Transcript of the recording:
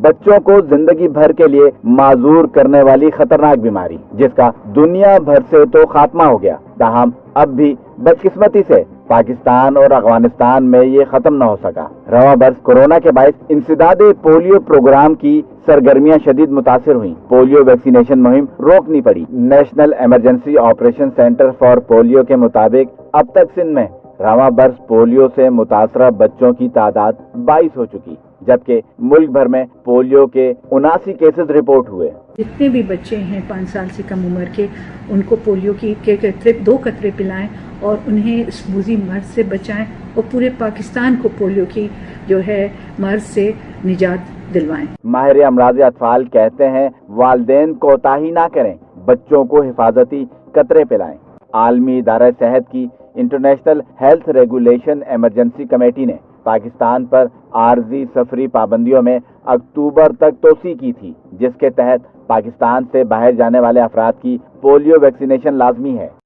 بچوں کو زندگی بھر کے لیے معذور کرنے والی خطرناک بیماری، جس کا دنیا بھر سے تو خاتمہ ہو گیا، تاہم اب بھی بدقسمتی سے پاکستان اور افغانستان میں یہ ختم نہ ہو سکا۔ رواں برس کورونا کے باعث انسداد پولیو پروگرام کی سرگرمیاں شدید متاثر ہوئیں۔ پولیو ویکسینیشن مہم روکنی پڑی۔ National emergency operation centre for polio کے مطابق اب تک سندھ میں رواں برس پولیو سے متاثرہ بچوں کی تعداد 22 ہو چکی، جبکہ ملک بھر میں پولیو کے 79 کیسز رپورٹ ہوئے۔ جتنے بھی بچے ہیں 5 سال سے کم عمر کے، ان کو پولیو کے 2 قطرے پلائیں اور انہیں اس موذی مرض سے بچائیں، اور پورے پاکستان کو پولیو کی جو ہے مرض سے نجات دلوائیں۔ ماہر امراض اطفال کہتے ہیں والدین کوتاہی نہ کریں، بچوں کو حفاظتی قطرے پلائیں۔ عالمی ادارہ صحت کی international health regulation emergency committee نے پاکستان پر عارضی سفری پابندیوں میں اکتوبر تک توسیع کی تھی، جس کے تحت پاکستان سے باہر جانے والے افراد کی پولیو ویکسینیشن لازمی ہے۔